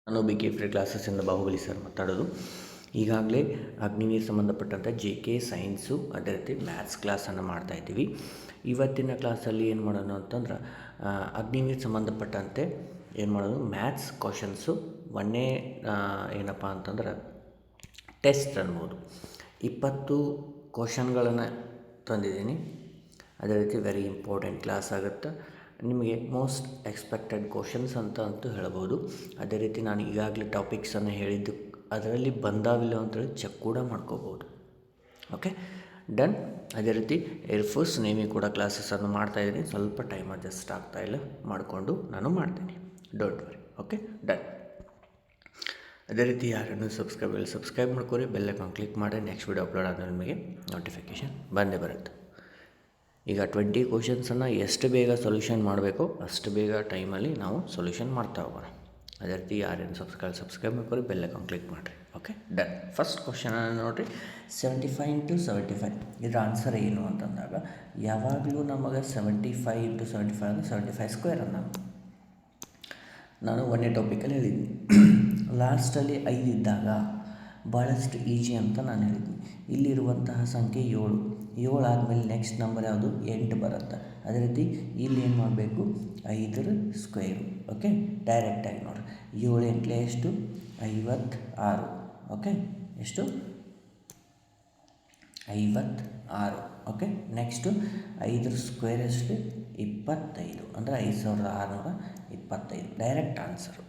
ನಾನು B K free ಕ್ಲಾಸಸ್ಸಿಂದ Bahubali sir ಮಾತಾಡೋದು. ಈಗಾಗಲೇ ಅಗ್ನಿವೀರ್ ಸಂಬಂಧಪಟ್ಟಂಥ ಜೆ ಕೆ ಸೈನ್ಸು ಅದೇ ರೀತಿ ಮ್ಯಾಥ್ಸ್ ಕ್ಲಾಸನ್ನು ಮಾಡ್ತಾಯಿದ್ದೀವಿ. ಇವತ್ತಿನ ಕ್ಲಾಸಲ್ಲಿ ಏನು ಮಾಡೋಣ ಅಂತಂದ್ರೆ ಅಗ್ನಿವೀರ್ ಸಂಬಂಧಪಟ್ಟಂತೆ ಏನು ಮಾಡೋದು, ಮ್ಯಾಥ್ಸ್ ಕ್ವಶನ್ಸು ಒಂದೇ ಏನಪ್ಪ ಅಂತಂದ್ರೆ ಟೆಸ್ಟ್ ಅನ್ಬೋದು. 20 ಕ್ವಶನ್ಗಳನ್ನು ತಂದಿದ್ದೀನಿ. ಅದೇ ರೀತಿ ವೆರಿ ಇಂಪಾರ್ಟೆಂಟ್ ಕ್ಲಾಸ್ ಆಗುತ್ತೆ. ನಿಮಗೆ ಮೋಸ್ಟ್ ಎಕ್ಸ್ಪೆಕ್ಟೆಡ್ ಕ್ವಶನ್ಸ್ ಅಂತೂ ಹೇಳ್ಬೋದು. ಅದೇ ರೀತಿ ನಾನು ಈಗಾಗಲೇ ಟಾಪಿಕ್ಸನ್ನು ಹೇಳಿದ್ದು ಅದರಲ್ಲಿ ಬಂದಾವಿಲ್ಲ ಅಂತೇಳಿ ಚೆಕ್ ಕೂಡ ಮಾಡ್ಕೋಬೋದು. Okay, done. ಅದೇ ರೀತಿ ಏರ್ಫೋರ್ಸ್ ನೇವಿ ಕೂಡ ಕ್ಲಾಸಸನ್ನು ಮಾಡ್ತಾಯಿದ್ದೀನಿ. ಸ್ವಲ್ಪ ಟೈಮ್ ಅಡ್ಜಸ್ಟ್ ಆಗ್ತಾಯಿಲ್ಲ, ಮಾಡಿಕೊಂಡು ನಾನು ಮಾಡ್ತೀನಿ, ಡೋಂಟ್ ವರಿ. Okay, done. ಅದೇ ರೀತಿ ಯಾರನ್ನು ಸಬ್ಸ್ಕ್ರೈಬ್ ಮಾಡ್ಕೊರಿ, ಬೆಲ್ ಐಕಾನ್ ಕ್ಲಿಕ್ ಮಾಡಿ. ನೆಕ್ಸ್ಟ್ ವೀಡಿಯೋ ಅಪ್ಲೋಡ್ ಆದಮೇಲೆ ನಿಮಗೆ ನೋಟಿಫಿಕೇಷನ್ ಬಂದೇ ಬರುತ್ತೆ. ಈಗ 20 ಕ್ವಶನ್ಸನ್ನು ಎಷ್ಟು ಬೇಗ ಸೊಲ್ಯೂಷನ್ ಮಾಡಬೇಕೋ ಅಷ್ಟು ಬೇಗ ಟೈಮಲ್ಲಿ ನಾವು ಸೊಲ್ಯೂಷನ್ ಮಾಡ್ತಾ ಹೋಗೋಣ. ಅದೇ ರೀತಿ ಯಾರೇನು ಸಬ್ಸ್ಕ್ರೈಬ್ ಮಾಡ್ಕೊರಿ, ಬೆಲ್ ಐಕಾನ್ ಕ್ಲಿಕ್ ಮಾಡಿರಿ. Okay, done. ಫಸ್ಟ್ ಕ್ವಶನನ್ನು ನೋಡಿರಿ, 75 × 75 ಇದರ ಆನ್ಸರ್ ಏನು ಅಂತಂದಾಗ ಯಾವಾಗಲೂ ನಮಗೆ 75 × 75 ಅಂದರೆ 75 ಸ್ಕ್ವೇರ್ ಅನ್ನ ನಾನು ಒಂದೇ ಟಾಪಿಕಲ್ಲಿ ಹೇಳಿದ್ದೀನಿ. ಲಾಸ್ಟಲ್ಲಿ 5 ಇದ್ದಾಗ ಭಾಳಷ್ಟು ಈಜಿ ಅಂತ ನಾನು ಹೇಳಿದ್ದೀನಿ. ಇಲ್ಲಿರುವಂತಹ ಸಂಖ್ಯೆ 7 ಆದಮೇಲೆ ನೆಕ್ಸ್ಟ್ ನಂಬರ್ ಯಾವುದು, 8 ಬರುತ್ತೆ. ಅದೇ ರೀತಿ ಇಲ್ಲಿ ಏನು ಮಾಡಬೇಕು, 5 ಸ್ಕ್ವೇರು. ಓಕೆ, ಡೈರೆಕ್ಟಾಗಿ ನೋಡಿರಿ, 7 8 ಎಷ್ಟು, 56. ಓಕೆ, ಎಷ್ಟು, 56. ಓಕೆ, ನೆಕ್ಸ್ಟು 5 ಸ್ಕ್ವೇರ್ ಎಷ್ಟು, 25 ಅಂದರೆ 5625. Direct answer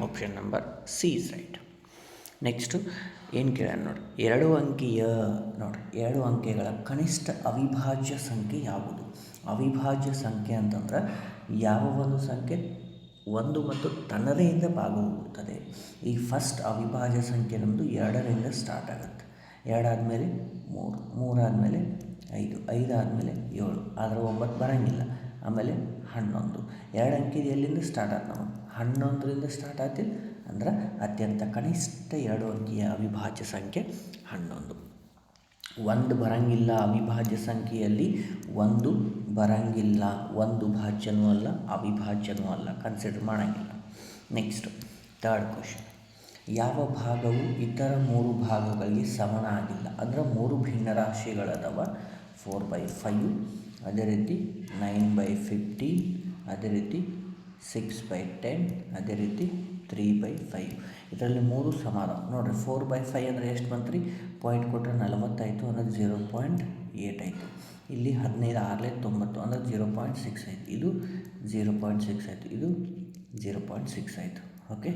option number C is right. Next ಏನು ಕೇಳೋಣ ನೋಡಿ, 2 ಅಂಕೆಗಳ ಕನಿಷ್ಠ ಅವಿಭಾಜ್ಯ ಸಂಖ್ಯೆ ಯಾವುದು? ಅವಿಭಾಜ್ಯ ಸಂಖ್ಯೆ ಅಂತಂದ್ರೆ ಯಾವ ಒಂದು ಸಂಖ್ಯೆ 1 ಮತ್ತು ತನ್ನದೆಯಿಂದ ಭಾಗವಾಗುತ್ತದೆ. ಈ ಫಸ್ಟ್ ಅವಿಭಾಜ್ಯ ಸಂಖ್ಯೆ ನಮ್ಮದು 2ರಿಂದ ಸ್ಟಾರ್ಟ್ ಆಗುತ್ತೆ. 2 ಆದಮೇಲೆ 3, 3 ಆದಮೇಲೆ 5, 5 ಆದಮೇಲೆ 7, ಆದರೆ 9 ಬರೋಂಗಿಲ್ಲ. ಆಮೇಲೆ 11. 2 ಅಂಕೆ ಎಲ್ಲಿಂದ ಸ್ಟಾರ್ಟ್ ಆಯ್ತು, ನಾವು 11ರಿಂದ ಸ್ಟಾರ್ಟ್ ಆಗ್ತಿಲ್ಲ ಅಂದ್ರೆ ಅತ್ಯಂತ ಕನಿಷ್ಠ 2 ಅಂಕೆಯ ಅವಿಭಾಜ್ಯ ಸಂಖ್ಯೆ 11. 1 ಬರೋಂಗಿಲ್ಲ ಅವಿಭಾಜ್ಯ ಸಂಖ್ಯೆಯಲ್ಲಿ, 1 ಬರೋಂಗಿಲ್ಲ, 1 ಭಾಜ್ಯನೂ ಅಲ್ಲ ಅವಿಭಾಜ್ಯನೂ ಅಲ್ಲ, ಕನ್ಸಿಡರ್ ಮಾಡೋಂಗಿಲ್ಲ. ನೆಕ್ಸ್ಟು ಥರ್ಡ್ ಕ್ವಶನ್, ಯಾವ ಭಾಗವು ಇತರ 3 ಭಾಗಗಳಿಗೆ ಸಮನ ಆಗಿಲ್ಲ? ಅಂದ್ರೆ 3 ಭಿನ್ನರಾಶಿಗಳದವ. 4/5, ಅದೇ ರೀತಿ 9/50, ಅದೇ ರೀತಿ 6/10, ಅದೇ ರೀತಿ 3/5. ಇದರಲ್ಲಿ 3 ಸಮಾನ ನೋಡಿರಿ. 4/5 ಅಂದರೆ ಎಷ್ಟು ಬಂತು ರೀ, ಪಾಯಿಂಟ್ ಕೊಟ್ಟರೆ 40 ಆಯಿತು, ಅಂದರೆ 0.8 ಆಯಿತು. ಇಲ್ಲಿ 15 6 90 ಅಂದರೆ 0.6 ಆಯಿತು. ಇದು 0.6 ಆಯಿತು, ಇದು 0.6 ಆಯಿತು. ಓಕೆ,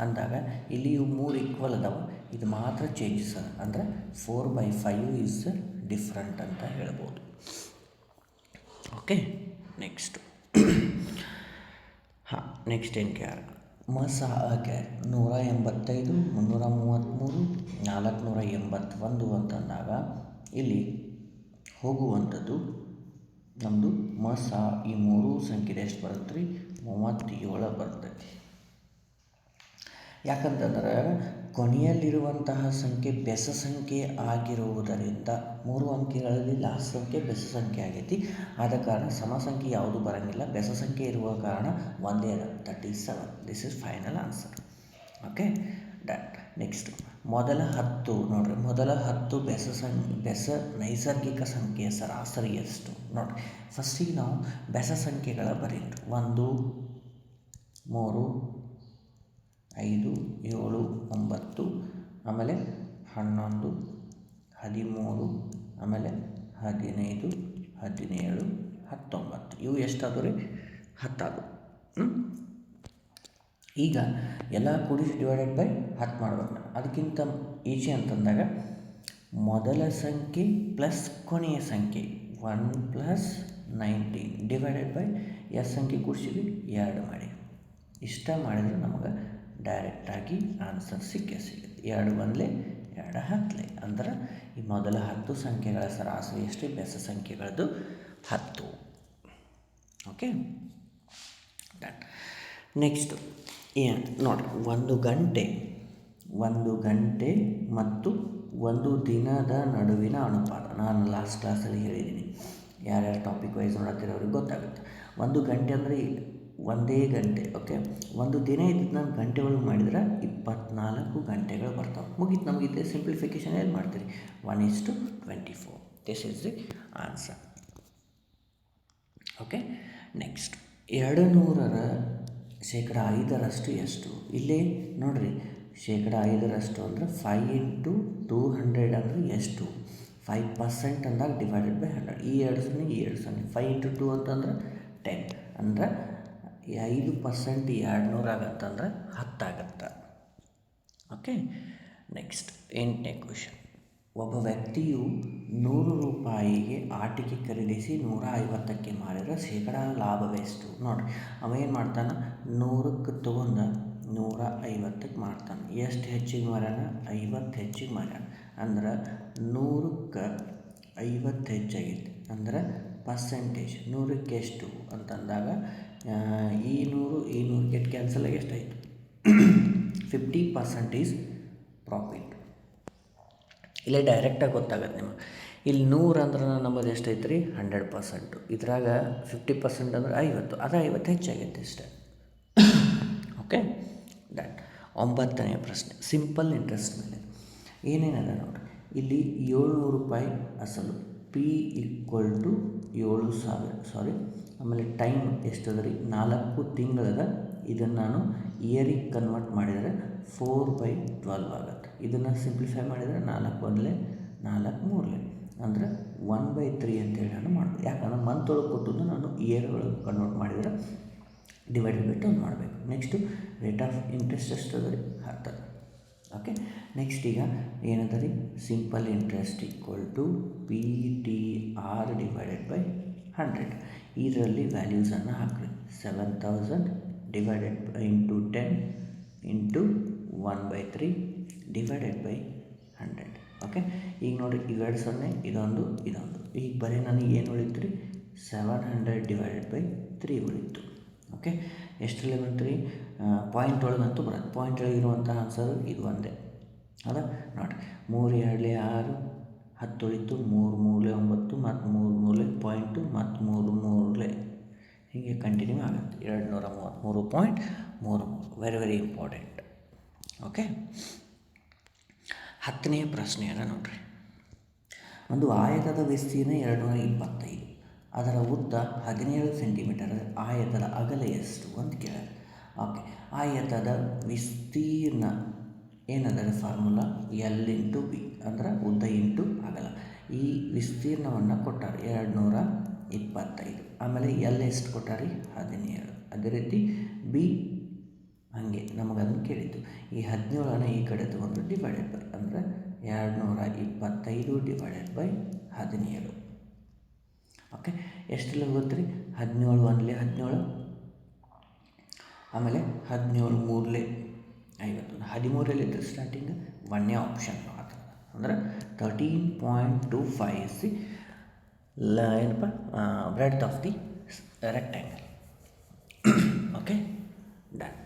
ಅಂದಾಗ ಇಲ್ಲಿ ಇವು 3 ಈಕ್ವಲ್ ಅದಾವ, ಇದು ಮಾತ್ರ ಚೇಂಜಸ್ ಅದ. ಅಂದರೆ 4/5 ಈಸ್ ಡಿಫ್ರೆಂಟ್ ಅಂತ ಹೇಳ್ಬೋದು. ಓಕೆ, ನೆಕ್ಸ್ಟು ನೆಕ್ಸ್ಟ್ ಏನು ಕೇಳ, ಮ/ಅ 185, 333, 481 ಅಂತಂದಾಗ ಇಲ್ಲಿ ಹೋಗುವಂಥದ್ದು ನಮ್ಮದು ಮ/ಸ. ಈ 3 ಸಂಖ್ಯೆ ಎಷ್ಟು ಬರುತ್ತೆ ರೀ, 37 ಬರ್ತೈತಿ. ಯಾಕಂತಂದ್ರೆ ಕೊನೆಯಲ್ಲಿರುವಂತಹ ಸಂಖ್ಯೆ ಬೆಸ ಸಂಖ್ಯೆ ಆಗಿರುವುದರಿಂದ 3 ಅಂಕೆಗಳಲ್ಲಿ ಲಾಸ್ಟ್ ಸಂಖ್ಯೆ ಬೆಸ ಸಂಖ್ಯೆ ಆಗೈತಿ. ಆದ ಕಾರಣ ಸಮ ಸಂಖ್ಯೆ ಯಾವುದು ಬರೋಂಗಿಲ್ಲ, ಬೆಸ ಸಂಖ್ಯೆ ಇರುವ ಕಾರಣ ಒಂದೇ 37. This is final answer. Okay, done. Next ಮೊದಲ 10 ನೋಡಿರಿ, ಮೊದಲ 10 ಬೆಸ ನೈಸರ್ಗಿಕ ಸಂಖ್ಯೆಯ ಸರಾಸರಿ ಎಷ್ಟು? ನೋಡಿರಿ, ಫಸ್ಟಿಗೆ ನಾವು ಬೆಸ ಸಂಖ್ಯೆಗಳ ಬರೀರಿ. 1 3 5 7 9, ಆಮೇಲೆ 11 13, ಆಮೇಲೆ 15 17 19. ಇವು ಎಷ್ಟಾದವು ರೀ, 10 ಆದವು. ಈಗ ಎಲ್ಲ ಕೂಡಿಸಿ ಡಿವೈಡೆಡ್ ಬೈ 10 ಮಾಡ್ಬೇಕು. ಅದಕ್ಕಿಂತ ಈಜಿ ಅಂತಂದಾಗ ಮೊದಲ ಸಂಖ್ಯೆ ಪ್ಲಸ್ ಕೊನೆಯ ಸಂಖ್ಯೆ 1 + 19 ಡಿವೈಡೆಡ್ ಬೈ ಎಷ್ಟು ಸಂಖ್ಯೆ ಕೂಡಿಸಿದ್ವಿ, 2 ಮಾಡಿ. ಇಷ್ಟ ಮಾಡಿದರೆ ನಮಗೆ ಡೈರೆಕ್ಟಾಗಿ ಆನ್ಸರ್ ಸಿಗುತ್ತೆ. 2 1 2 10 ಅಂದ್ರೆ ಈ ಮೊದಲ 10 ಸಂಖ್ಯೆಗಳ ಸರಾಸರಿ ಎಷ್ಟು, ಬೆಸ ಸಂಖ್ಯೆಗಳದ್ದು 10. Okay, done. ನೆಕ್ಸ್ಟು ಏನು ನೋಡಿರಿ, 1 ಗಂಟೆ ಮತ್ತು 1 ದಿನದ ನಡುವಿನ ಅನುಪಾತ. ನಾನು ಲಾಸ್ಟ್ ಕ್ಲಾಸಲ್ಲಿ ಹೇಳಿದ್ದೀನಿ, ಯಾರ್ಯಾರು ಟಾಪಿಕ್ ವೈಸ್ ನೋಡತ್ತಿರೋ ಅವ್ರಿಗೆ ಗೊತ್ತಾಗುತ್ತೆ. 1 ಗಂಟೆ ಅಂದರೆ ಒಂದೇ ಗಂಟೆ. ಓಕೆ, ಒಂದು ದಿನ ಇದ್ದು ನಾನು ಗಂಟೆಗಳು ಮಾಡಿದ್ರೆ 24 ಗಂಟೆಗಳು ಬರ್ತಾವೆ. ಮುಗೀತು ನಮಗಿದೆ. ಸಿಂಪ್ಲಿಫಿಕೇಷನ್ ಏನು ಮಾಡ್ತೀರಿ? 1:24. This is the answer. Okay, next 200ರ ಶೇಕಡ 5ರಷ್ಟು ಎಷ್ಟು? ಇಲ್ಲೇ ನೋಡಿರಿ, ಶೇಕಡ 5ರಷ್ಟು ಅಂದ್ರೆ 5 × 200 ಅಂದರೆ ಎಷ್ಟು? 5% ಅಂದಾಗ ಡಿವೈಡೆಡ್ ಬೈ 100. ಈ 2 5 × 2 ಅಂತಂದ್ರೆ 10 ಅಂದ್ರೆ 5% 200 ಆಗತ್ತಂದ್ರೆ 10 ಆಗತ್ತೆ. ಓಕೆ, ನೆಕ್ಸ್ಟ್ 8ನೇ ಕ್ವೆಶನ್. ಒಬ್ಬ ವ್ಯಕ್ತಿಯು 100 ರೂಪಾಯಿಗೆ ಆಟಿಕೆ ಖರೀದಿಸಿ 150ಕ್ಕೆ ಮಾರಿದರೆ ಶೇಕಡ ಲಾಭವೆಷ್ಟು? ನೋಡಿರಿ, ಅವ ಏನು ಮಾಡ್ತಾನೆ, 100ಕ್ಕೆ ತೊಗೊಂಡು 150ಕ್ಕೆ ಮಾರ್ತಾನೆ. ಎಷ್ಟು ಹೆಚ್ಚಿಗೆ ಮಾರ್ಯಾನ? 50 ಹೆಚ್ಚಿಗೆ ಮಾರ್ಯಾನ. ಅಂದ್ರೆ 100ಕ್ಕೆ 50 ಹೆಚ್ಚಾಗೈತಿ. ಅಂದ್ರೆ ಪರ್ಸೆಂಟೇಜ್ 100ಕ್ಕೆ ಎಷ್ಟು ಅಂತಂದಾಗ ಈ 100 ಗೆಟ್ ಕ್ಯಾನ್ಸಲ್ ಆಗಿ ಎಷ್ಟಾಯಿತು? 50% ಈಸ್ ಪ್ರಾಫಿಟ್. ಇಲ್ಲೇ ಡೈರೆಕ್ಟಾಗಿ ಗೊತ್ತಾಗತ್ತೆ ನಿಮಗೆ. ಇಲ್ಲಿ 100 ಅಂದ್ರೆ ನಮ್ಮದು ಎಷ್ಟೈತೆ ರೀ? 100%. ಇದ್ರಾಗ 50% ಅಂದ್ರೆ 50. ಅದು 50 ಹೆಚ್ಚಾಗೈತೆ ಅಷ್ಟೇ. Okay, done. 9ನೇ ಪ್ರಶ್ನೆ, ಸಿಂಪಲ್ ಇಂಟ್ರೆಸ್ಟ್ ಮೇಲೆ ಏನೇನದ ನೋಡಿರಿ. ಇಲ್ಲಿ 700 ರೂಪಾಯಿ ಅಸಲು, P = 7,000. ಆಮೇಲೆ ಟೈಮ್ ಎಷ್ಟು ಅದ ರೀ? 4 ತಿಂಗಳದ. ಇದನ್ನು ನಾನು ಇಯರಿಗೆ ಕನ್ವರ್ಟ್ ಮಾಡಿದರೆ 4/12 ಆಗುತ್ತೆ. ಇದನ್ನು ಸಿಂಪ್ಲಿಫೈ ಮಾಡಿದರೆ 4 1 4 3 ಅಂದರೆ 1/3 ಅಂತೇಳಿ ನಾನು ಮಾಡ್ಬೋದು. ಯಾಕಂದ್ರೆ ಮಂತ್ ಒಳಗೆ ಕೊಟ್ಟದ್ದು ನಾನು ಇಯರ್ ಒಳಗೆ ಕನ್ವರ್ಟ್ ಮಾಡಿದರೆ ಡಿವೈಡೆಡ್ ಬೈ 12 ಮಾಡಬೇಕು. ನೆಕ್ಸ್ಟು ರೇಟ್ ಆಫ್ ಇಂಟ್ರೆಸ್ಟ್ ಎಷ್ಟು ಅದ ರೀ? 10. ಓಕೆ, ನೆಕ್ಸ್ಟ್ ಈಗ ಏನದ ರೀ? Simple interest = PTR divided by 100. ಇದರಲ್ಲಿ ವ್ಯಾಲ್ಯೂಸನ್ನು ಹಾಕ್ರಿ. 7,000 divided by into 10 into 1/3 divided by 100. Okay, ಈಗ ನೋಡಿ, ಇವೆರಡು 0, ಇದೊಂದು. ಈಗ ಬರೀ ನನಗೆ ಏನು ಉಳಿತು ರೀ? 700 ಡಿವೈಡೆಡ್ ಬೈ 3 ಉಳಿತು. ಓಕೆ, ಎಷ್ಟರಲ್ಲಿ ಬಂತು ರೀ? ಪಾಯಿಂಟ್ ಒಳಗಂತೂ ಬರುತ್ತೆ. ಪಾಯಿಂಟ್ ಒಳಗಿರುವಂಥ ಆನ್ಸರು ಇದು ಒಂದೇ ಅದ. ನೋಡಿ, 3 2 6, 10 ಉಳಿತು. 3 3 9 ಮತ್ತು 3 3 ಪಾಯಿಂಟು ಮತ್ತು 3 3 ಹೀಗೆ ಕಂಟಿನ್ಯೂ ಆಗುತ್ತೆ. 233.33. Very very important. ಓಕೆ, 10ನೇ ಪ್ರಶ್ನೆಯನ್ನು ನೋಡಿರಿ. ಒಂದು ಆಯತದ ವಿಸ್ತೀರ್ಣ 225, ಅದರ ಉದ್ದ 17 ಸೆಂಟಿಮೀಟರ್. ಆಯತದ ಅಗಲ ಎಷ್ಟು ಅಂತ ಕೇಳಿದೆ. ಓಕೆ, ಆಯತದ ವಿಸ್ತೀರ್ಣ ಏನಂದರೆ ಫಾರ್ಮುಲಾ L × B ಅಂದ್ರೆ ಉದ್ದ ಇಂಟು ಅಗಲ. ಈ ವಿಸ್ತೀರ್ಣವನ್ನು ಕೊಟ್ಟಾರೆ 225. ಆಮೇಲೆ L ಎಷ್ಟು ಕೊಟ್ಟಾರೆ? 17. ಅದೇ ರೀತಿ B ಹಾಗೆ ನಮಗೆ ಅದನ್ನು ಕೇಳಿದ್ದು. ಈ 17ನ್ನು ಈ ಕಡೆ ತೊಗೊಂಡು ಡಿವೈಡೆಡ್ ಬೈ ಅಂದರೆ 225 ಡಿವೈಡೆಡ್ ಬೈ 17. ಓಕೆ, ಎಷ್ಟೆಲ್ಲ ಹೋಗುತ್ತೆ ರೀ? 17 1 17, ಆಮೇಲೆ 17 3 50. 13 ಸ್ಟಾರ್ಟಿಂಗ್ 1ನೇ ಆಪ್ಷನ್ ಮಾತ್ರ ಅಂದರೆ 13.25 ಇಸ್ ದಿ ಏನಪ್ಪ breadth of the rectangle. Okay, done.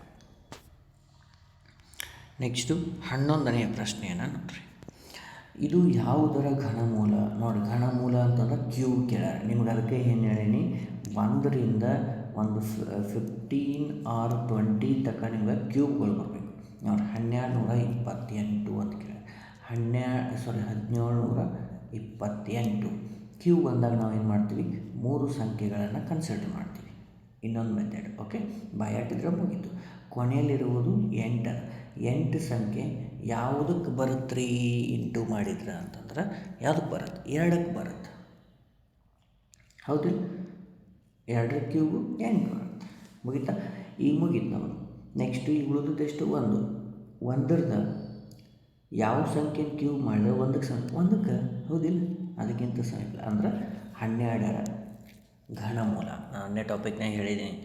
Next 11ನೇ ಪ್ರಶ್ನೆಯನ್ನು ನೋಡಿರಿ. ಇದು ಯಾವುದರ ಘನಮೂಲ? ನೋಡಿ, ಘನಮೂಲ ಅಂತಂದ್ರೆ ಕ್ಯೂಬ್ ಕೇಳ್ಯಾರ. ನಿಮ್ಗೆ ಅದಕ್ಕೆ ಏನು ಹೇಳೀನಿ, 1ರಿಂದ ಒಂದು 15 or 20 ತನಕ ನಿಮ್ಗೆ ಕ್ಯೂಬ್ಗಳು ಬರಬೇಕು. ನೋಡಿ, 1228 ಅಂತ ಕೇಳ್ಯಾರ. 1728 ಕ್ಯೂಬ್ ಅಂದಾಗ ನಾವು ಏನು ಮಾಡ್ತೀವಿ? 3 ಸಂಖ್ಯೆಗಳನ್ನು ಕನ್ಸಿಡರ್ ಮಾಡ್ತೀವಿ. ಇನ್ನೊಂದು ಮೆಥಡ್. ಓಕೆ, ಬಾಯಾಟಿದ್ರೆ ಮುಗೀತು. ಕೊನೆಯಲ್ಲಿರುವುದು 8. 8 ಸಂಖ್ಯೆ ಯಾವುದಕ್ಕೆ ಬರುತ್ತೆ ರೀ ಇಂಟು ಮಾಡಿದ್ರೆ ಅಂತಂದ್ರೆ ಯಾವುದಕ್ಕೆ ಬರುತ್ತೆ? 2ಕ್ಕೆ ಬರುತ್ತೆ. ಹೌದಿಲ್ಲ? 2ರ ಕ್ಯೂಬು 8 ಬರುತ್ತೆ. ಮುಗೀತಾ? ಈಗ ಮುಗೀತು ನಮಗೆ. ನೆಕ್ಸ್ಟು ಈಗ ಉಳಿದದ್ದು ಎಷ್ಟು? 1ರದ ಯಾವ ಸಂಖ್ಯೆ ಕ್ಯೂಬ್ ಮಾಡಿದ್ರೆ 1ಕ್ಕೆ ಹೌದಿಲ್ಲ? ಅದಕ್ಕಿಂತ ಸಹ ಅಂದ್ರೆ 12ರ ಘನಮೂಲ. ನಾನೇ ಟಾಪಿಕ್ನಾಗ ಹೇಳಿದ್ದೀನಿ,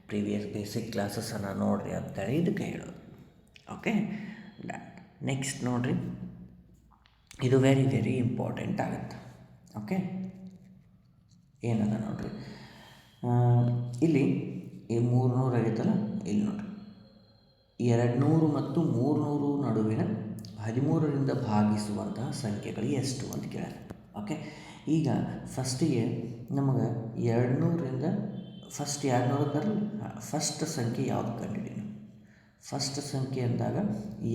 ಪ್ರೀವಿಯಸ್ ಬೇಸಿಕ್ ಕ್ಲಾಸಸನ್ನು ನೋಡಿರಿ ಅಂತೇಳಿ ಇದಕ್ಕೆ ಹೇಳೋದು. ಓಕೆ, ನೆಕ್ಸ್ಟ್ ನೋಡಿರಿ, ಇದು ವೆರಿ ವೆರಿ ಇಂಪಾರ್ಟೆಂಟ್ ಆಗುತ್ತೆ. ಓಕೆ, ಏನದ ನೋಡಿರಿ, ಇಲ್ಲಿ ಈ 300 ಆಗೈತಲ್ಲ, ಇಲ್ಲಿ ನೋಡಿರಿ 200 ಮತ್ತು 300 ನಡುವಿನ 13ರಿಂದ ಭಾಗಿಸುವಂತಹ ಸಂಖ್ಯೆಗಳು ಎಷ್ಟು ಅಂತ ಕೇಳ್ಯಾರ. ಓಕೆ, ಈಗ ಫಸ್ಟಿಗೆ ನಮಗೆ 200ರಿಂದ ಫಸ್ಟ್ 200 ತರಲಿ. ಫಸ್ಟ್ ಸಂಖ್ಯೆ ಯಾವುದು ಕಂಡುಹಿಡಿಯೋಣ? ಫಸ್ಟ್ ಸಂಖ್ಯೆ ಅಂದಾಗ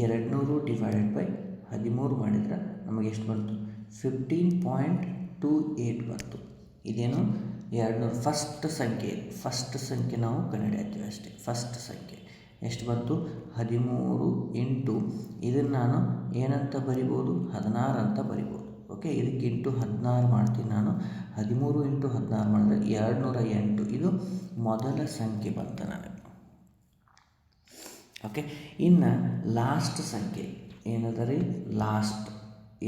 200 ಡಿವೈಡೆಡ್ ಬೈ 13 ಮಾಡಿದ್ರೆ ನಮಗೆ ಎಷ್ಟು ಬಂತು? 15.28 ಬಂತು. ಇದೇನು 200 ಫಸ್ಟ್ ಸಂಖ್ಯೆ ನಾವು ಕಂಡುಹಿಡಿಯತ್ತೀವಿ ಅಷ್ಟೇ. ಫಸ್ಟ್ ಸಂಖ್ಯೆ ಎಷ್ಟು ಬಂತು? 13 ಇಂಟು ಇದನ್ನು ನಾನು ಏನಂತ ಬರಿಬೋದು? 16 ಅಂತ ಬರಿಬೋದು. ಓಕೆ, ಇದಕ್ಕೆ ಇಂಟು 16 ಮಾಡ್ತೀನಿ ನಾನು. 13 ಇಂಟು 16 ಮಾಡಿದ್ರೆ 208. ಇದು ಮೊದಲ ಸಂಖ್ಯೆ ಬಂತು ನನಗೆ. ಓಕೆ, ಇನ್ನು ಲಾಸ್ಟ್ ಸಂಖ್ಯೆ ಏನದ ರೀ? ಲಾಸ್ಟ್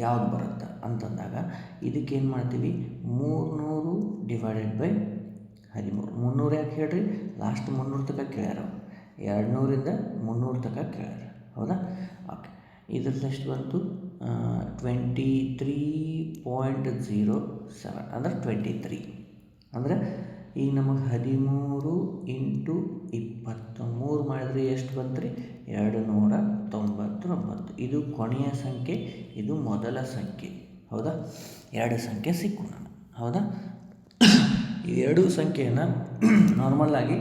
ಯಾವ್ದು ಬರುತ್ತೆ ಅಂತಂದಾಗ ಇದಕ್ಕೇನು ಮಾಡ್ತೀವಿ? 300 ಡಿವೈಡೆಡ್ ಬೈ 13. 300 ಯಾಕೆ ಹೇಳ್ರಿ? ಲಾಸ್ಟ್ 300 ತನಕ ಕೇಳ್ಯಾರ. 200ರಿಂದ 300 ತನಕ ಕೇಳ್ಯಾರ, ಹೌದಾ? ಓಕೆ, ಇದ್ರದ್ದು ಎಷ್ಟು ಬಂತು? 23.07 ಅಂದ್ರೆ 23. ಅಂದರೆ ಈಗ ನಮಗೆ 13 ಇಂಟು 23 ಮಾಡಿದ್ರೆ ಎಷ್ಟು ಬಂತು ರೀ? 299. ಇದು ಕೊನೆಯ ಸಂಖ್ಯೆ, ಇದು ಮೊದಲ ಸಂಖ್ಯೆ, ಹೌದಾ? 2 ಸಂಖ್ಯೆ ಸಿಕ್ಕು ನಾನು, ಹೌದಾ? ಈ 2 ಸಂಖ್ಯೆಯನ್ನು ನಾರ್ಮಲಾಗಿ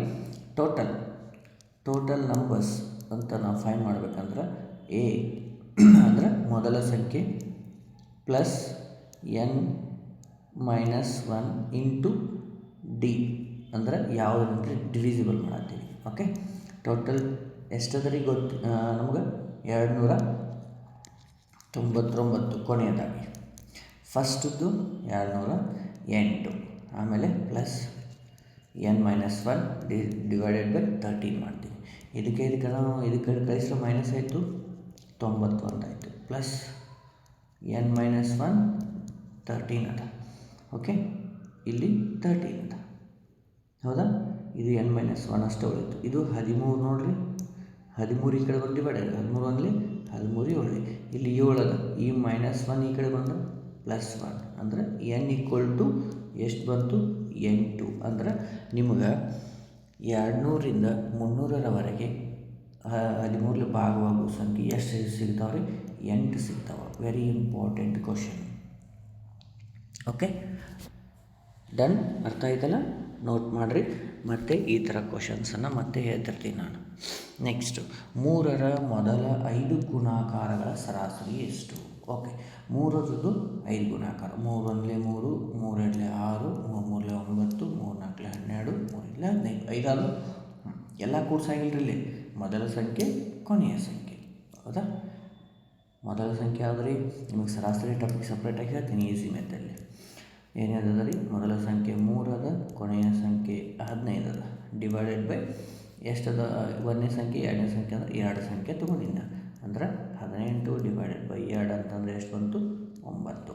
ಟೋಟಲ್ ನಂಬರ್ಸ್ ಅಂತ ನಾವು ಫೈಂಡ್ ಮಾಡ್ಬೇಕಂದ್ರೆ ಎ ಅಂದರೆ ಮೊದಲ ಸಂಖ್ಯೆ ಪ್ಲಸ್ n-1 ಇಂಟು ಡಿ ಅಂದರೆ ಯಾವುದಂದ್ರೆ ಡಿವಿಸಿಬಲ್ ಮಾಡತ್ತೀವಿ. ಓಕೆ, ಟೋಟಲ್ ಎಷ್ಟದರಿ ಗೊತ್ತು ನಮ್ಗೆ? 299 ಕೊನೆಯದಾಗಿ. ಫಸ್ಟದ್ದು 208, ಆಮೇಲೆ ಪ್ಲಸ್ n-1 ಡಿವೈಡೆಡ್ ಬೈ 13 ಮಾಡ್ತೀವಿ. ಇದಕ್ಕೆ ಕಳಿಸಿದ್ರೆ ಮೈನಸ್ ಆಯಿತು, 91 ಆಯಿತು. ಪ್ಲಸ್ n-1 13 ಅದ. ಓಕೆ, ಇಲ್ಲಿ 13 ಅದ, ಹೌದಾ? ಇದು n-1 ಅಷ್ಟೇ ಉಳಿತು. ಇದು 13 ನೋಡಿರಿ, 13 ಈ ಕಡೆ ಬಂದು ಡಿವೈಡ್ ಆಗಿದೆ. 13 ಅಲ್ಲಿ 13 7. ಇಲ್ಲಿ 7 ಅದ. ಈ -1 ಈ ಕಡೆ ಬಂದು +1 ಅಂದರೆ n = ಎಷ್ಟು ಬಂತು? 8. ಅಂದ್ರೆ ನಿಮ್ಗೆ 200ರಿಂದ 300ರವರೆಗೆ 13 ಭಾಗವಾಗುವ ಸಂಖ್ಯೆ ಎಷ್ಟು ಸಿಗ್ತಾವೆ ರೀ? 8 ಸಿಗ್ತಾವೆ. Very important question. Okay, done. ಅರ್ಥ ಆಯ್ತಲ್ಲ? ನೋಟ್ ಮಾಡಿರಿ. ಮತ್ತು ಈ ಥರ ಕ್ವಶನ್ಸನ್ನು ಮತ್ತೆ ಹೇಳ್ತಿರ್ತೀನಿ ನಾನು. ನೆಕ್ಸ್ಟು 3ರ ಮೊದಲ 5 ಗುಣಾಕಾರಗಳ ಸರಾಸರಿ ಎಷ್ಟು? ಓಕೆ, 3ರದ್ದು 5 ಗುಣಾಕಾರ. 3 1 3, 3 2 6, 3 3 9, 3 4 12, 3 15. 5 ಆದು ಎಲ್ಲ ಕೂಡ್ಸಾಗಿಲ್ರಿ. ಇಲ್ಲಿ ಮೊದಲ ಸಂಖ್ಯೆ, ಕೊನೆಯ ಸಂಖ್ಯೆ, ಹೌದಾ? ಮೊದಲ ಸಂಖ್ಯೆ ಯಾವ್ದು ರೀ? ನಿಮಗೆ ಸರಾಸರಿ ಟಾಪಿಕ್ ಸಪ್ರೇಟಾಗಿ ಹೇಳ್ತೀನಿ ಈಸಿ ಮೆಥಡಲ್ಲಿ. ಏನೇನದ ರೀ? ಮೊದಲ ಸಂಖ್ಯೆ 3 ಅದ, ಕೊನೆಯ ಸಂಖ್ಯೆ 15 ಅದ. Divided by ಎಷ್ಟದ? 1ನೇ ಸಂಖ್ಯೆ 2ನೇ ಸಂಖ್ಯೆ ಅಂದ್ರೆ 2 ಸಂಖ್ಯೆ ತೊಗೊಂಡಿನ. ಅಂದ್ರೆ 18 ಡಿವೈಡೆಡ್ ಬೈ 2 ಅಂತಂದರೆ ಎಷ್ಟು ಬಂತು? 9.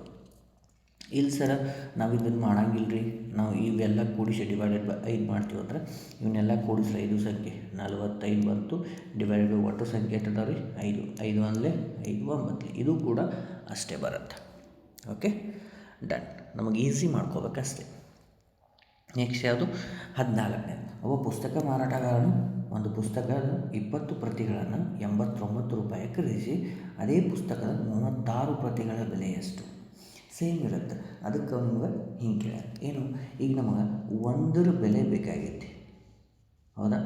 ಇಲ್ಲಿ ಸರ ನಾವು ಇದನ್ನು ಮಾಡಂಗಿಲ್ಲ ರೀ. ನಾವು ಇವೆಲ್ಲ ಕೂಡಿಸಿ ಡಿವೈಡೆಡ್ ಬೈ 5 ಮಾಡ್ತೀವಿ ಅಂದ್ರೆ ಇವನ್ನೆಲ್ಲ ಕೂಡಿಸಿ 5 ಸಂಖ್ಯೆ 45 ಬಂತು. ಡಿವೈಡೆಡ್ ಬೈ ಒಟ್ಟು ಸಂಖ್ಯೆ ಎಷ್ಟದ ರೀ? 5. 5 ಅಂದರೆ 5 9. ಇದು ಕೂಡ ಅಷ್ಟೇ ಬರುತ್ತೆ. Okay, done. ನಮಗೆ ಈಸಿ ಮಾಡ್ಕೋಬೇಕಷ್ಟೆ. ನೆಕ್ಸ್ಟ್ ಯಾವುದು? 14ನೇ. ಒಬ್ಬ ಪುಸ್ತಕ ಮಾರಾಟಗಾರನು ಒಂದು ಪುಸ್ತಕದ 20 ಪ್ರತಿಗಳನ್ನು 89 ರೂಪಾಯಿ ಖರೀದಿಸಿ ಅದೇ ಪುಸ್ತಕದ 36 ಪ್ರತಿಗಳ ಬೆಲೆ ಎಷ್ಟು? ಸೇಮ್ ಇರುತ್ತೆ. ಅದಕ್ಕೆ ನಿಮ್ಗೆ ಹಿಂಗೆ ಕೇಳ ಏನು? ಈಗ ನಮಗೆ ಒಂದರ ಬೆಲೆ ಬೇಕಾಗೈತಿ, ಹೌದಾ?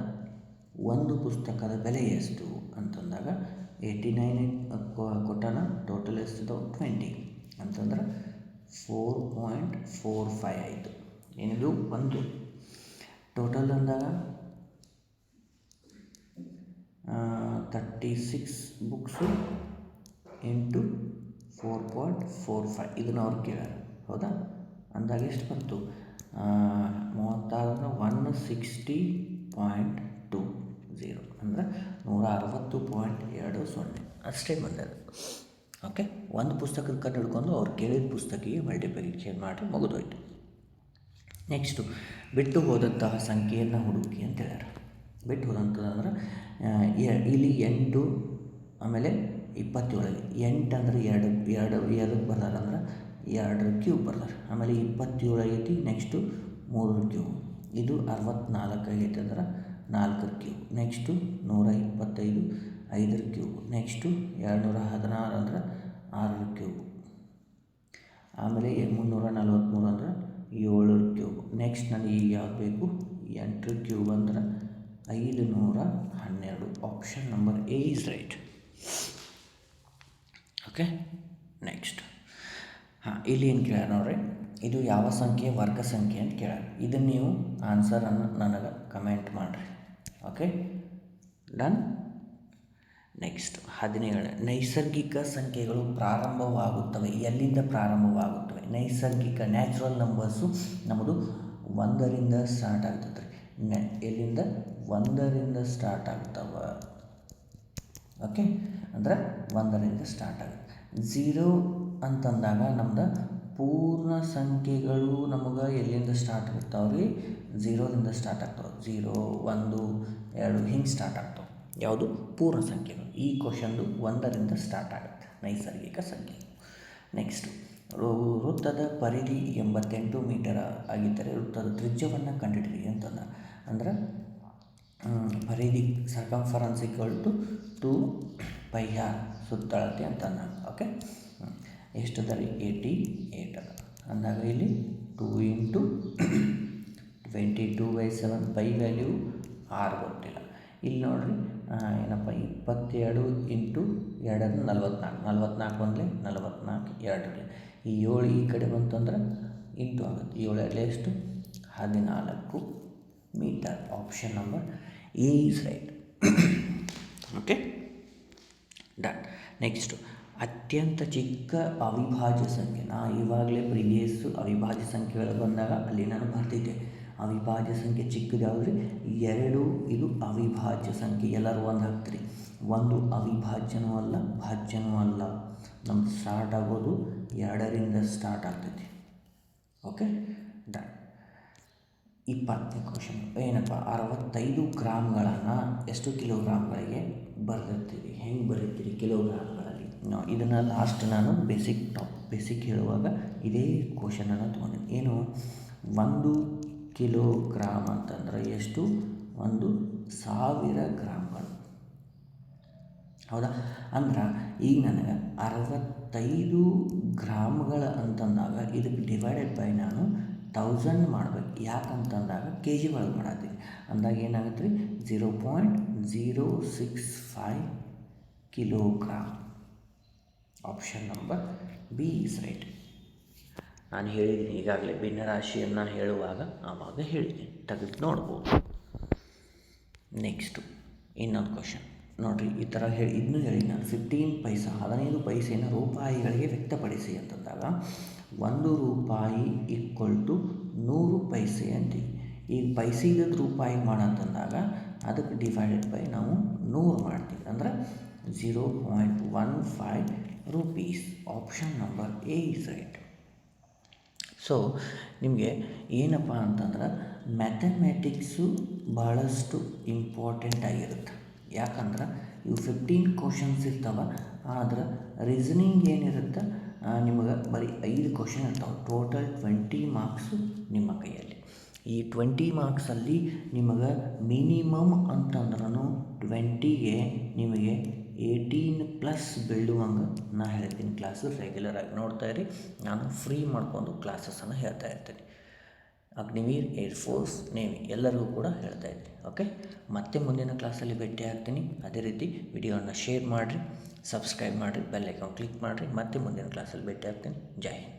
ಒಂದು ಪುಸ್ತಕದ ಬೆಲೆ ಎಷ್ಟು ಅಂತಂದಾಗ 89 ಕೊಟ್ಟಾನ. ಟೋಟಲ್ ಎಷ್ಟು? 20 ಅಂತಂದ್ರೆ 4.45 ಆಯಿತು. ಏನಿದು? ಒಂದು. ಟೋಟಲ್ ಅಂದಾಗ 36 ಬುಕ್ಸು ಇಂಟು 4.45. ಇದನ್ನು ಅವ್ರು ಕೇಳ್ಯಾರ, ಹೌದಾ? ಅಂದಾಗ ಎಷ್ಟು ಬಂತು? 36 160.20 ಅಂದರೆ 160.20 ಅಷ್ಟೇ ಬಂದದ್ದು. ಓಕೆ, ಒಂದು ಪುಸ್ತಕದ ಕಂಡು ಹಿಡ್ಕೊಂಡು ಅವ್ರು ಕೇಳಿದ ಪುಸ್ತಕಿಗೆ ಮಲ್ಟಿಪ್ಲಿಕೇಶನ್ ಮಾಡಿ ಮುಗಿದೋಯ್ತು. ನೆಕ್ಸ್ಟು ಬಿಟ್ಟು ಹೋದಂತಹ ಸಂಖ್ಯೆಯನ್ನು ಹುಡುಕಿ ಅಂತ ಹೇಳ್ಯಾರ. ಬಿಟ್ಟು ಹೋದಂಥದ್ದು ಇಲ್ಲಿ 8 ಆಮೇಲೆ 27. 8 ಅಂದರೆ 2 ಎರಡಕ್ಕೆ ಬರ್ದಾರ ಅಂದ್ರೆ 2ರ ಕ್ಯೂಬ್ ಬರ್ದಾರ. ಆಮೇಲೆ 27 ಆಗೈತಿ. ನೆಕ್ಸ್ಟು 3ರ ಕ್ಯೂಬ್. ಇದು 64 ಆಗೈತೆ ಅಂದ್ರೆ 4ರ ಕ್ಯೂಬ್. ನೆಕ್ಸ್ಟು 125 5ರ ಕ್ಯೂಬ್. ನೆಕ್ಸ್ಟು 216 ಅಂದ್ರೆ 6ರ ಕ್ಯೂಬ್. ಆಮೇಲೆ 343 ಅಂದ್ರೆ 7ರ ಕ್ಯೂಬ್. ನೆಕ್ಸ್ಟ್ ನನಗೆ ಈಗ ಯಾವ್ದು ಬೇಕು? 8 ಕ್ಯೂಬ್ ಅಂದ್ರೆ 512. Option number A is right. Okay, next ಇಲ್ಲಿ ಏನು ಕೇಳ್ಯಾರ ನೋಡ್ರಿ, ಇದು ಯಾವ ಸಂಖ್ಯೆ ವರ್ಗ ಸಂಖ್ಯೆ ಅಂತ ಕೇಳ್ಯಾರ. ಇದನ್ನು ನೀವು ಆನ್ಸರನ್ನು ನನಗೆ ಕಮೆಂಟ್ ಮಾಡಿರಿ. Okay, done. ನೆಕ್ಸ್ಟ್ 17. ನೈಸರ್ಗಿಕ ಸಂಖ್ಯೆಗಳು ಪ್ರಾರಂಭವಾಗುತ್ತವೆ. ಎಲ್ಲಿಂದ ಪ್ರಾರಂಭವಾಗುತ್ತವೆ? ನೈಸರ್ಗಿಕ ನ್ಯಾಚುರಲ್ ನಂಬರ್ಸು ನಮ್ಮದು 1ರಿಂದ ಸ್ಟಾರ್ಟ್ ಆಗ್ತದೆ ರೀ. ಎಲ್ಲಿಂದ? 1ರಿಂದ ಸ್ಟಾರ್ಟ್ ಆಗ್ತವೆ. ಓಕೆ, ಅಂದ್ರೆ 1ರಿಂದ ಸ್ಟಾರ್ಟ್ ಆಗುತ್ತೆ. 0 ಅಂತಂದಾಗ ನಮ್ದು ಪೂರ್ಣ ಸಂಖ್ಯೆಗಳು ನಮಗೆ ಎಲ್ಲಿಂದ ಸ್ಟಾರ್ಟ್ ಆಗ್ತಾವೆ ರೀ? 0ರಿಂದ ಸ್ಟಾರ್ಟ್ ಆಗ್ತಾವೆ. 0, 1, 2 ಹಿಂಗೆ ಸ್ಟಾರ್ಟ್ ಆಗ್ತಾವೆ. ಯಾವುದು? ಪೂರ್ಣ ಸಂಖ್ಯೆಗಳು. ಈ ಕ್ವಶನ್ದು 1ರಿಂದ ಸ್ಟಾರ್ಟ್ ಆಗುತ್ತೆ ನೈಸರ್ಗಿಕ ಸಂಖ್ಯೆ. ನೆಕ್ಸ್ಟು, ವೃತ್ತದ ಪರಿಧಿ 88 ಮೀಟರ್ ಆಗಿದ್ದರೆ ವೃತ್ತದ ತ್ರಿಜ್ಯವನ್ನು ಕಂಡುಹಿಡಿಯಿರಿ ಅಂತಂದ. ಅಂದ್ರೆ ಪರಿಧಿ ಸರ್ಕಂಫರೆನ್ಸ್ ಈಕ್ವಲ್ ಟು 2πr ಸುತ್ತಳತೆ ಅಂತ ನಾನು. ಓಕೆ, ಎಷ್ಟದ ರೀ? 88 ಅದ ಅಂದಾಗ ಇಲ್ಲಿ 2 × 22/7 ಪೈ ವ್ಯಾಲ್ಯೂ 6 ಗೊತ್ತಿಲ್ಲ. ಇಲ್ಲಿ ನೋಡಿರಿ ಏನಪ್ಪ, 22 × 2 44. 44 ಒಂದಲೇ 44, 2ರಲ್ಲಿ ಈ 7 ಈ ಕಡೆ ಬಂತಂದ್ರೆ ಇಂಟು ಆಗುತ್ತೆ. 7 ಎಷ್ಟು? 14 metre. Option number A is right. Okay, done. Next, ಅತ್ಯಂತ ಚಿಕ್ಕ ಅವಿಭಾಜ್ಯ ಸಂಖ್ಯೆ. ಇವಾಗಲೇ ಪ್ರೀವಿಯಸ್ ಅವಿಭಾಜ್ಯ ಸಂಖ್ಯೆಗಳು ಬಂದಾಗ ಅಲ್ಲಿ ನಾನು ಬರ್ತಿದ್ದೆ. ಅವಿಭಾಜ್ಯ ಸಂಖ್ಯೆ ಚಿಕ್ಕದು ಯಾವುದು ರೀ? 2. ಇದು ಅವಿಭಾಜ್ಯ ಸಂಖ್ಯೆ. ಎಲ್ಲರೂ ಒಂದು ಹಾಕ್ತೀರಿ. 1 ಅವಿಭಾಜ್ಯನೂ ಅಲ್ಲ, ಭಾಜ್ಯನೂ ಅಲ್ಲ. ನಮ್ದು ಸ್ಟಾರ್ಟ್ ಆಗೋದು 2ರಿಂದ ಸ್ಟಾರ್ಟ್ ಆಗ್ತೈತಿ. Okay, done. 20ನೇ ಕ್ವಶನ್ ಏನಪ್ಪ, 65 ಗ್ರಾಮ್ಗಳನ್ನು ಎಷ್ಟು ಕಿಲೋಗ್ರಾಮ್ಗಳಿಗೆ ಬರೆದಿರ್ತೀವಿ? ಹೆಂಗೆ ಬರೀತೀರಿ ಕಿಲೋಗ್ರಾಮ್ಗಳಲ್ಲಿ? ಇದನ್ನು ಲಾಸ್ಟ್ ನಾನು ಬೇಸಿಕ್ ಹೇಳುವಾಗ ಇದೇ ಕ್ವಶನನ್ನು ತೊಗೊಂಡಿನಿ. ಏನು? 1 ಕಿಲೋಗ್ರಾಮ್ ಅಂತಂದ್ರೆ ಎಷ್ಟು? 1000 ಗ್ರಾಮ್ಗಳು. ಹೌದಾ? ಅಂದ್ರೆ ಈಗ ನನಗೆ 65 ಗ್ರಾಮ್ಗಳು ಅಂತಂದಾಗ ಇದಕ್ಕೆ ಡಿವೈಡೆಡ್ ಬೈ ನಾನು 1000 ಮಾಡಬೇಕು. ಯಾಕಂತಂದಾಗ ಕೆ ಜಿ ಒಳಗೆ ಮಾಡತ್ತೀನಿ ಅಂದಾಗ ಏನಾಗುತ್ತೆ ರೀ? 0.065 kilogram. Option number B is right. ನಾನು ಹೇಳಿದ್ದೀನಿ ಈಗಾಗಲೇ ಭಿನ್ನರಾಶಿಯನ್ನು ಹೇಳುವಾಗ ಆವಾಗ ಹೇಳಿದ್ದೀನಿ, ತೆಗೆದು ನೋಡ್ಬೋದು. ನೆಕ್ಸ್ಟು ಇನ್ನೊಂದು ಕ್ವಶನ್ ನೋಡಿರಿ. ಈ ಥರ ಇದನ್ನು ಹೇಳಿ ನಾನು 15 ಪೈಸಾ 15 ಪೈಸೆಯನ್ನು ರೂಪಾಯಿಗಳಿಗೆ ವ್ಯಕ್ತಪಡಿಸಿ ಅಂತಂದಾಗ 1 ರೂಪಾಯಿ = 100 ಪೈಸೆ ಅಂತೀವಿ. ಈಗ ಪೈಸೆಗದ್ದು ರೂಪಾಯಿ ಮಾಡಂತಂದಾಗ ಅದಕ್ಕೆ ಡಿವೈಡೆಡ್ ಬೈ ನಾವು 100 ಮಾಡ್ತೀವಿ. ಅಂದ್ರೆ 0.15 rupees. Option number A is right. So ನಿಮಗೆ ಏನಪ್ಪ ಅಂತಂದ್ರೆ ಮ್ಯಾಥಮೆಟಿಕ್ಸು ಭಾಳಷ್ಟು ಇಂಪಾರ್ಟೆಂಟ್ ಆಗಿರುತ್ತೆ. ಯಾಕಂದ್ರೆ ಇವು 15 ಕ್ವಶನ್ಸ್ ಇರ್ತಾವೆ. ಆದ್ರೆ ರೀಸನಿಂಗ್ ಏನಿರುತ್ತೆ ನಿಮಗೆ ಬರೀ 5 ಕ್ವಶನ್ ಇರ್ತಾವೆ. ಟೋಟಲ್ 20 ಮಾರ್ಕ್ಸು ನಿಮ್ಮ ಕೈಯಲ್ಲಿ. ಈ 20 ಮಾರ್ಕ್ಸಲ್ಲಿ ನಿಮಗೆ ಮಿನಿಮಮ್ ಅಂತಂದ್ರೂ 20ಗೆ ನಿಮಗೆ 18+ ಬೀಳುವಂಗೆ ನಾನು ಹೇಳ್ತೀನಿ. ಕ್ಲಾಸು ರೆಗ್ಯುಲರಾಗಿ ನೋಡ್ತಾ ಇರಿ. ನಾನು ಫ್ರೀ ಮಾಡ್ಕೊಂಡು ಕ್ಲಾಸಸನ್ನು ಹೇಳ್ತಾ ಇರ್ತೀನಿ. ಅಗ್ನಿವೀರ್, ಏರ್ಫೋರ್ಸ್, ನೇವಿ ಎಲ್ಲರಿಗೂ ಕೂಡ ಹೇಳ್ತಾ ಇದ್ದೀನಿ. ಓಕೆ, ಮತ್ತೆ ಮುಂದಿನ ಕ್ಲಾಸಲ್ಲಿ ಭೇಟಿ ಆಗ್ತೀನಿ. ಅದೇ ರೀತಿ ವಿಡಿಯೋನ ಶೇರ್ ಮಾಡಿರಿ, ಸಬ್ಸ್ಕ್ರೈಬ್ ಮಾಡಿರಿ, ಬೆಲ್ ಐಕಾನ್ ಕ್ಲಿಕ್ ಮಾಡಿರಿ. ಮತ್ತೆ ಮುಂದಿನ ಕ್ಲಾಸಲ್ಲಿ ಭೇಟಿ ಆಗ್ತೀನಿ. ಜೈ ಹಿಂದ್.